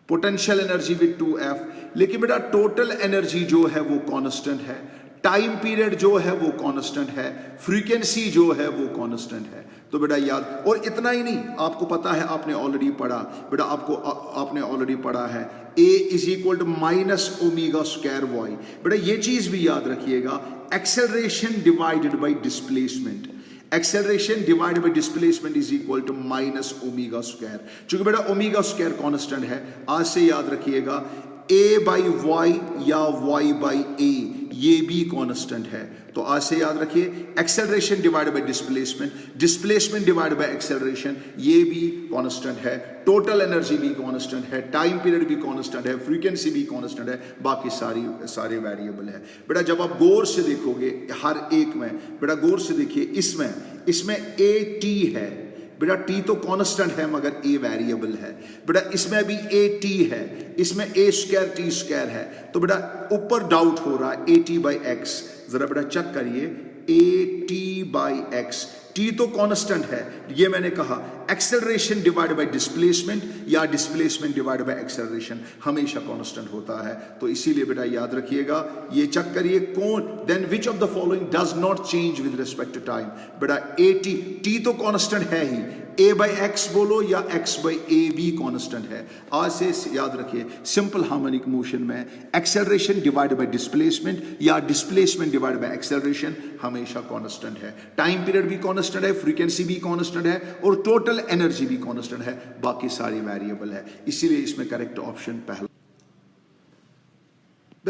potential energy with 2f। लेकिन बेटा टोटल एनर्जी जो है वो constant है, time period जो है वो कांस्टेंट है, फ्रीक्वेंसी जो है वो कांस्टेंट है। तो बेटा याद, और इतना ही नहीं, आपको पता है, आपने ऑलरेडी पढ़ा बेटा, आपने ऑलरेडी पढ़ा है A is equal to minus omega square Y. बेटा ये चीज भी याद रखिएगा, acceleration divided by displacement, acceleration divided by displacement is equal to minus omega square. चूंकि बेटा ओमेगा स्क्वायर कांस्टेंट है, आज से याद रखिएगा a बाई वाई या y बाई a ये भी कांस्टेंट है। तो आज से याद रखिए, acceleration divided by displacement, displacement divided by acceleration ये भी कांस्टेंट है, टोटल एनर्जी भी कांस्टेंट है, टाइम पीरियड भी कांस्टेंट है, फ्रीक्वेंसी भी कांस्टेंट है, बाकी सारे वेरिएबल है। बेटा जब आप गौर से देखोगे हर एक में, बेटा गौर से देखिए, इसमें a t है, बेटा t तो कांस्टेंट है मगर a वेरिएबल है। बेटा इसमें भी a t है, इसमें a स्क्वायर t स्क्वायर है। तो बेटा ऊपर डाउट हो रहा है a t बाई एक्स, जरा बेटा चेक करिए, a t by x, t तो कांस्टेंट है, ये मैंने कहा एक्सेलरेशन डिवाइडेड बाय डिस्प्लेसमेंट या डिस्प्लेसमेंट डिवाइडेड बाय एक्सेलरेशन हमेशा कांस्टेंट होता है। तो इसीलिए बेटा याद रखिएगा, ये चेक करिए कौन, then which of the following does not change with respect to time. बेटा ए टी तो कांस्टेंट है ही, a बाई एक्स बोलो या x बाई ए भी कांस्टेंट है। आज से याद रखिए, सिंपल हार्मोनिक मोशन में एक्सेलरेशन डिवाइडेड बाय डिस्प्लेसमेंट या डिस्प्लेसमेंट डिवाइडेड बाय एक्सेलरेशन हमेशा कांस्टेंट है, टाइम पीरियड भी कांस्टेंट है, फ्रीक्वेंसी भी कांस्टेंट है, और टोटल एनर्जी भी कांस्टेंट है, बाकी सारी वेरिएबल है। इसीलिए इसमें करेक्ट ऑप्शन पहला।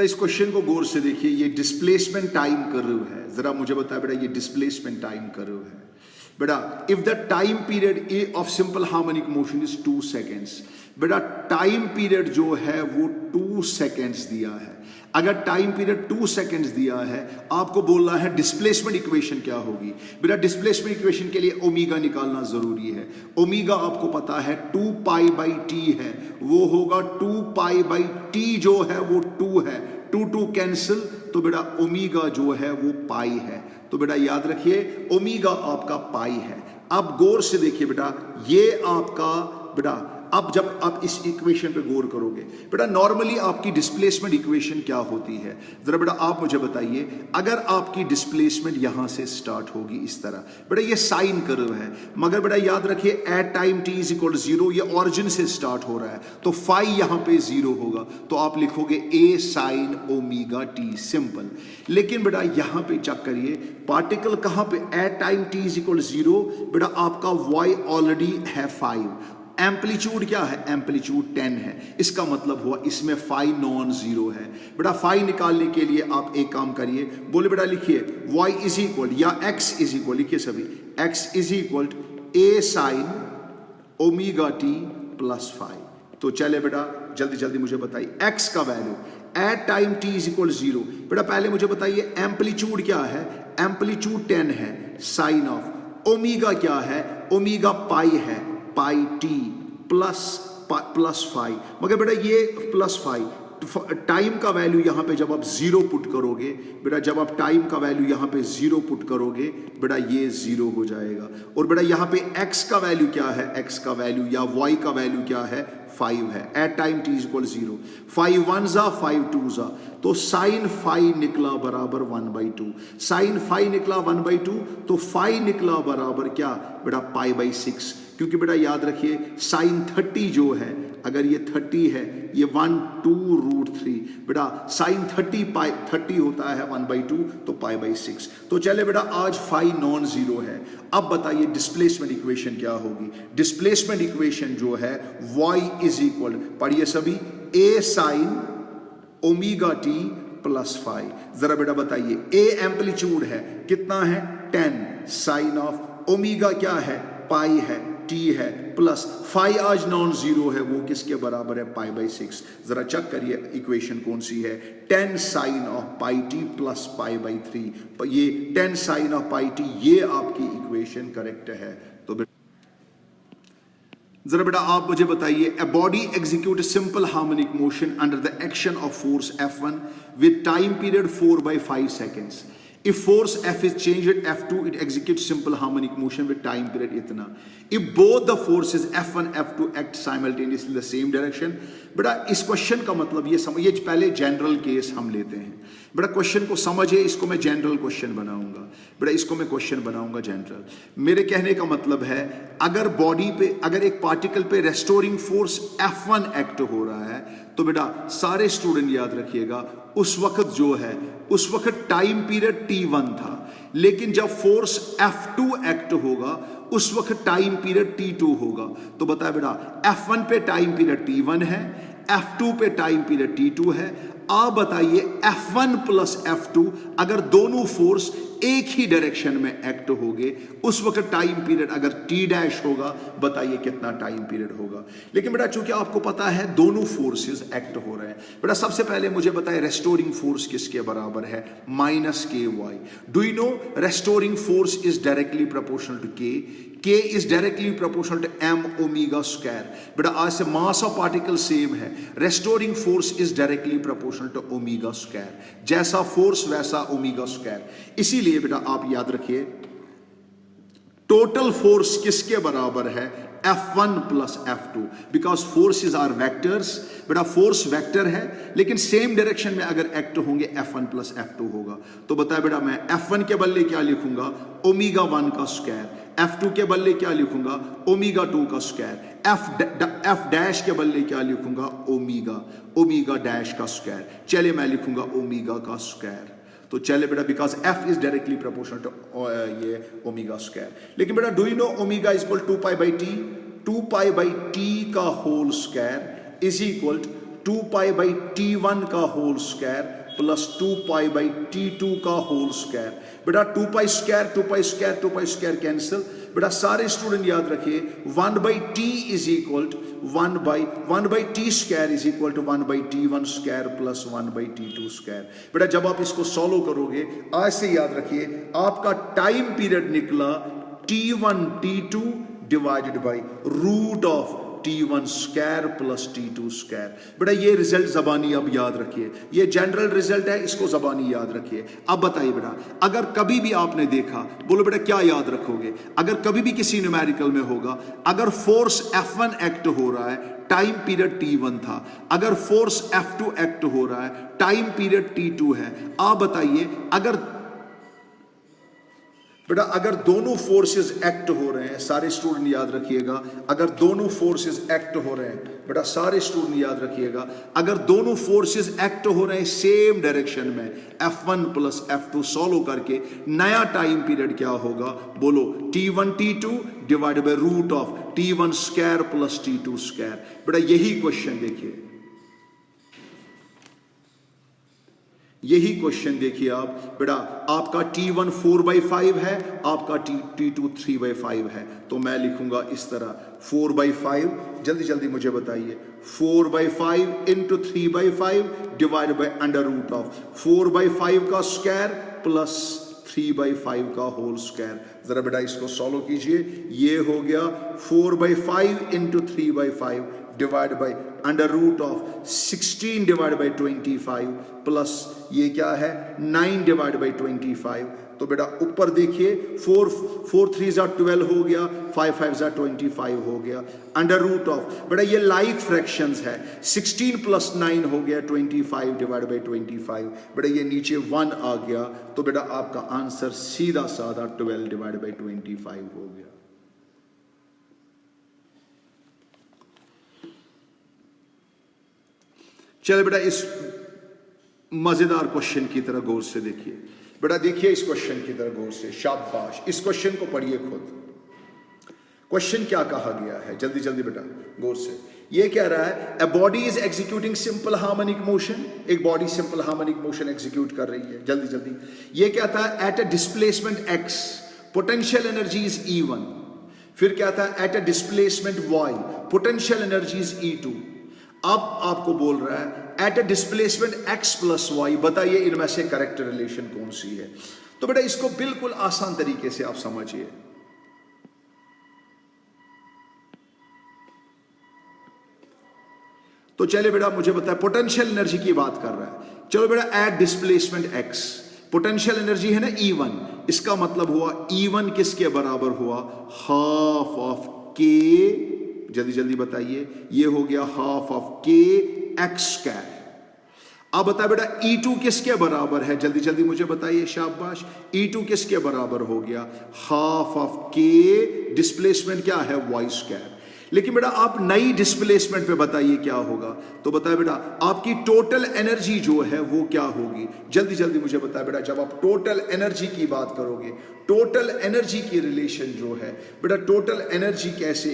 इस क्वेश्चन को गौर से देखिए, ये डिस्प्लेसमेंट टाइम कर्व है, जरा मुझे बताया बेटा ये डिस्प्लेसमेंट टाइम कर्व है। बेटा if the time period A of simple harmonic motion is 2 seconds, बेटा टाइम पीरियड जो है वो 2 सेकेंड्स दिया है। अगर टाइम पीरियड 2 सेकेंड्स दिया है, आपको बोलना है डिस्प्लेसमेंट इक्वेशन क्या होगी। बेटा डिस्प्लेसमेंट इक्वेशन के लिए ओमेगा निकालना जरूरी है। ओमेगा आपको पता है 2 पाई बाई टी है, वो होगा 2 पाई बाई टी जो है वो 2 है, 2 कैंसिल, तो बेटा ओमेगा जो है वो पाई है। तो बेटा याद रखिए ओमेगा आपका पाई है। अब गौर से देखिए बेटा, ये आपका बेटा, अब जब आप इस इक्वेशन पे गौर करोगे, बेटा नॉर्मली आपकी डिस्प्लेसमेंट इक्वेशन क्या होती है, जरा बेटा आप मुझे बताइए। अगर आपकी डिस्प्लेसमेंट यहां से स्टार्ट होगी इस तरह, बेटा ये साइन कर्व है, मगर बेटा याद रखिए at time t is equal 0, ये ऑरिजिन से स्टार्ट हो रहा है, तो फाई यहां पे 0 होगा, तो आप लिखोगे a sine omega t, simple. लेकिन बेटा यहां पे चेक करिए, पार्टिकल कहां पे, at time t is equal 0, बेटा आपका y ऑलरेडी है 5, एम्पलीट्यूड क्या है, एम्पलीट्यूड 10 है, इसका मतलब हुआ इसमें फाई नॉन जीरो है। बेटा फाई निकालने के लिए आप एक काम करिए, बोले बेटा लिखिए y इज इक्वल या x इज इक्वल, लिखिए सभी, x is equal a sine omega t plus phi. तो चले बेटा जल्दी जल्दी मुझे बताइए x का value at time t is equal 0। बेटा पहले मुझे बताइए एम्पलीट्यूड क्या है, एम्पलीट्यूड 10 है, साइन ऑफ ओमेगा क्या है, ओमेगा पाई है, पाई टी प्लस फाई, मगर बेटा ये प्लस फाई, टाइम का वैल्यू यहां पे जब आप 0 पुट करोगे, बेटा जब आप टाइम का वैल्यू यहां पे 0 पुट करोगे, बेटा ये 0 हो जाएगा। और बेटा यहां पे x का वैल्यू क्या है, x का वैल्यू या y का वैल्यू क्या है, 5 है, at time t is equal 0, 5 1 जा 5 2 जा, तो साइन फाई निकला बराबर 1/2, साइन फाई निकला 1/2, तो फाई निकला बराबर क्या बेटा पाई बाई 6, क्योंकि बेटा याद रखिए साइन 30 जो है, अगर ये 30 है, ये 1 2 रूट 3, बेटा साइन 30 होता है 1/2, तो π/6। तो चले बेटा आज फाई नॉन जीरो है। अब बताइए डिस्प्लेसमेंट इक्वेशन क्या होगी। डिस्प्लेसमेंट इक्वेशन जो है y इज इक्वल, पढ़िए सभी, a sine omega T plus phi. जरा बेटा बताइए, a एम्पलीट्यूड है, कितना है 10, साइन ऑफ ओमेगा क्या है, पाई है, t है, प्लस फाई आज नॉन जीरो है, वो किसके बराबर है, π/6। जरा चेक करिए इक्वेशन कौन सी है, 10 sine of pi T plus π/3। ये 10 साइन ऑफ पाई टी, ये आपकी इक्वेशन करेक्ट है। तो जरा बेटा आप मुझे बताइए, a body execute a simple harmonic motion under the action of force F1 with time period 4/5 seconds. If force F is changed at F2, it executes simple harmonic motion with time period इतना। If both the forces F1 F2 act simultaneously in the same direction, बेटा इस question का मतलब ये समझिए, पहले general case हम लेते हैं। बेटा क्वेश्चन को समझिए, इसको मैं जनरल क्वेश्चन बनाऊंगा। बेटा इसको मैं क्वेश्चन बनाऊंगा जनरल। मेरे कहने का मतलब है, अगर बॉडी पे, अगर एक पार्टिकल पे रेस्टोरिंग फोर्स F1 एक्ट हो रहा है, तो बेटा सारे स्टूडेंट याद रखिएगा, उस वक्त जो है, उस वक्त टाइम पीरियड T1 था, लेकिन जब फोर्स F2 एक्ट होगा उस वक्त टाइम पीरियड T2 होगा। तो बताए बेटा F1 पे टाइम पीरियड T1 है, F2 पे टाइम पीरियड T2 है। आप बताइए F1 प्लस F2 अगर दोनों फोर्स एक ही डायरेक्शन में एक्ट होंगे, उस वक्त टाइम पीरियड अगर T डैश होगा, बताइए कितना टाइम पीरियड होगा। लेकिन बेटा चूंकि आपको पता है दोनों फोर्सेस एक्ट हो रहे हैं, बेटा सबसे पहले मुझे बताइए रेस्टोरिंग फोर्स किसके बराबर है, -ky। Do you know restoring force is directly proportional to k is directly proportional to m omega square। बेटा आज से मास ऑफ पार्टिकल सेम है, restoring force is directly proportional to omega square, जैसा force वैसा omega square. इसीलिए बेटा आप याद रखिए, टोटल फोर्स किसके बराबर है, F1 plus F2, because forces are vectors. बेटा फोर्स वेक्टर है, लेकिन सेम डायरेक्शन में अगर एक्ट होंगे F1 प्लस F2 होगा। तो बताए बेटा मैं F1 के बदले क्या लिखूंगा, ओमेगा 1 का स्क्वायर, F2 के बदले क्या लिखूंगा, ओमेगा 2 का स्क्वायर, F डैश के बदले क्या लिखूंगा, ओमेगा डैश का स्क्वायर। चलिए मैं लिखूंगा ओमेगा का स्क्वायर। तो चले बेटा, because F is directly proportional to ये ओमेगा स्क्वायर। लेकिन बेटा do you know omega is equal 2π/T, 2π/T का whole square is equal 2π/T1 का होल स्क्वायर प्लस 2π/T2 का होल स्क्वायर। बेटा 2π स्क्वायर कैंसिल। बेटा सारे स्टूडेंट याद रखिए, 1/T is equal 1/T square is equal to 1/T1 square plus 1/T2 square. बेटा जब आप इसको सॉल्व करोगे, आज से याद रखिए, आपका टाइम पीरियड निकला T1 T2 divided by root of T1 square plus T2 square. बेटा ये रिजल्ट जबानी अब याद रखिए, ये जनरल रिजल्ट है, इसको जबानी याद रखिए। अब बताइए बेटा, अगर कभी भी आपने देखा, बोलो बेटा क्या याद रखोगे, अगर कभी भी किसी न्यूमेरिकल में होगा, अगर फोर्स F1 एक्ट हो रहा है, टाइम पीरियड T1 था, अगर फोर्स F2 एक्ट हो रहा है, टाइम पीरियड T2 है। आप बताइए, अगर बेटा अगर दोनों फोर्सेस एक्ट हो रहे हैं, सारे स्टूडेंट याद रखिएगा, अगर दोनों फोर्सेस एक्ट हो रहे हैं, बेटा सारे स्टूडेंट याद रखिएगा, अगर दोनों फोर्सेस एक्ट हो रहे हैं सेम डायरेक्शन में, F1 प्लस F2 सॉल्व करके नया टाइम पीरियड क्या होगा, बोलो T1 T2 divided by root of T1 square plus T2 square. बेटा यही क्वेश्चन देखिए, यही क्वेश्चन देखिए आप। बेटा आपका T1 4/5 है, आपका T2 3/5 है। तो मैं लिखूंगा इस तरह 4/5, जल्दी जल्दी मुझे बताइए, 4/5 into 3/5 divide by under root of 4/5 का स्क्वायर प्लस 3/5 का होल स्क्वायर। जरा बेटा इसको सॉल्व कीजिए, ये हो गया 4/5 into 3/5 divide by under root of 16 divide by 25 plus ये क्या है 9 डिवाइड बाई 25। तो बेटा ऊपर देखिए 4 3 12 हो गया, 5 5 25 हो गया, अंडर रूट ऑफ, बेटा ये लाइक फ्रैक्शंस है, 16 प्लस 9 हो गया 25 डिवाइड बाई 25। बेटा ये नीचे 1 आ गया, तो बेटा आपका आंसर सीधा साधा 12 डिवाइड बाई 25 हो गया। चले बेटा इस मजेदार क्वेश्चन की तरह गौर से देखिए। बेटा देखिए इस क्वेश्चन की तरह गौर से, शाबाश। इस क्वेश्चन को पढ़िए खुद। क्वेश्चन क्या कहा गया है, जल्दी जल्दी बेटा गौर से। ये कह रहा है a body is executing simple harmonic motion. एक body simple harmonic motion execute कर रही है, जल्दी जल्दी। ये कहता है at a displacement x potential energy is E1। फिर क्या था, at a displacement y potential energy is E2। अब आपको बोल रहा है at a displacement x plus y, बताइए इनमें से करेक्ट रिलेशन कौन सी है। तो बेटा इसको बिल्कुल आसान तरीके से आप समझिए। तो चले बेटा मुझे बताए पोटेंशियल एनर्जी की बात कर रहा है। चलो बेटा at displacement x potential energy है ना E1, इसका मतलब हुआ E1 किसके बराबर हुआ, हाफ ऑफ k, जल्दी जल्दी बताइए, ये हो गया half of k x square. अब बताए बेटा E2 किसके बराबर है, जल्दी जल्दी मुझे बताइए, शाबाश। E2 किसके बराबर हो गया, हाफ ऑफ k, डिस्प्लेसमेंट क्या है y स्क्वायर। लेकिन बेटा आप नई डिस्प्लेसमेंट पे बताइए क्या होगा। तो बताए बेटा आपकी टोटल एनर्जी जो है वो क्या होगी, जल्दी जल्दी मुझे बताए बेटा। जब आप टोटल एनर्जी की बात करोगे, टोटल एनर्जी की रिलेशन जो है बेटा, टोटल एनर्जी कैसे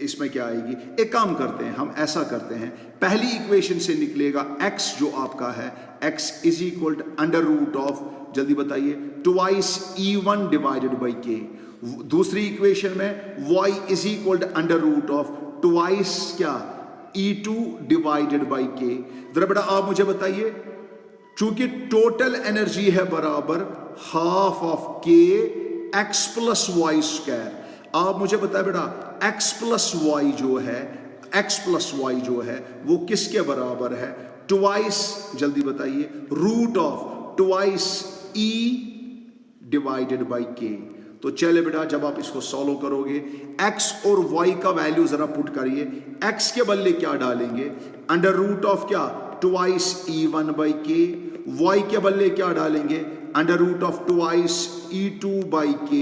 इसमें क्या आएगी। एक काम करते हैं, हम ऐसा करते हैं, पहली इक्वेशन से निकलेगा x जो आपका है, x is equal to under root of, जल्दी बताइए, twice E1 divided by k। दूसरी इक्वेशन में y is equal to under root of twice क्या, E2 डिवाइडेड बाई k। जरा बेटा आप मुझे बताइए, चूंकि टोटल एनर्जी है बराबर half of k x plus y square. आप मुझे बताए बेटा x प्लस वाई जो है, x प्लस वाई जो है वो किसके बराबर है, ट्वाइस, जल्दी बताइए, root of twice E divided by k। तो चले बेटा जब आप इसको सॉल्व करोगे, x और y का वैल्यू जरा पुट करिए। x के बदले क्या डालेंगे, अंडर रूट ऑफ क्या, twice E1 by k। y के बदले क्या डालेंगे, under root of twice E2 by k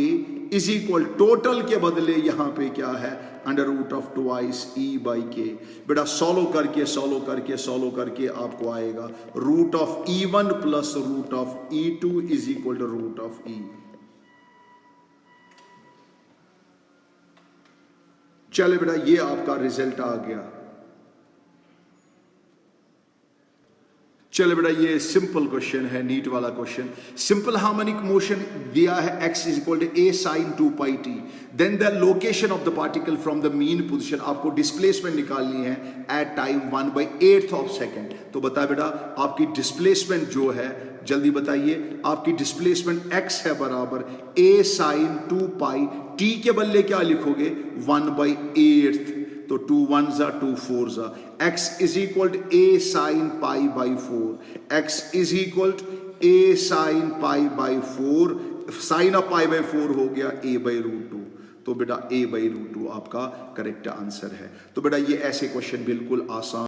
is equal, total के बदले यहां पे क्या है, under root of twice E by k। बेटा सॉल्व करके सॉल्व करके सॉल्व करके आपको आएगा root of E1 plus root of E2 is equal to root of E। चले बेटा ये आपका रिजल्ट आ गया। चले बेटा ये सिंपल क्वेश्चन है, नीट वाला क्वेश्चन। सिंपल हार्मोनिक मोशन दिया है x is equal to a sin 2 pi t, then the location of the particle from the mean position. आपको डिस्प्लेसमेंट निकालनी है एट टाइम 1/8 ऑफ सेकेंड। तो बता बेटा आपकी डिस्प्लेसमेंट जो है, जल्दी बताइए, आपकी डिस्प्लेसमेंट x है बराबर a sin 2 pi t के बदले क्या लिखोगे, 1/8। तो 2 1 जा 2 4 जा, x is equal to a sin pi by 4, x is equal to a sin pi by 4, sine of pi by 4 हो गया a बाई रूट 2। तो बेटा a बाई रूट 2 आपका करेक्ट आंसर है। तो बेटा ये ऐसे क्वेश्चन बिल्कुल आसान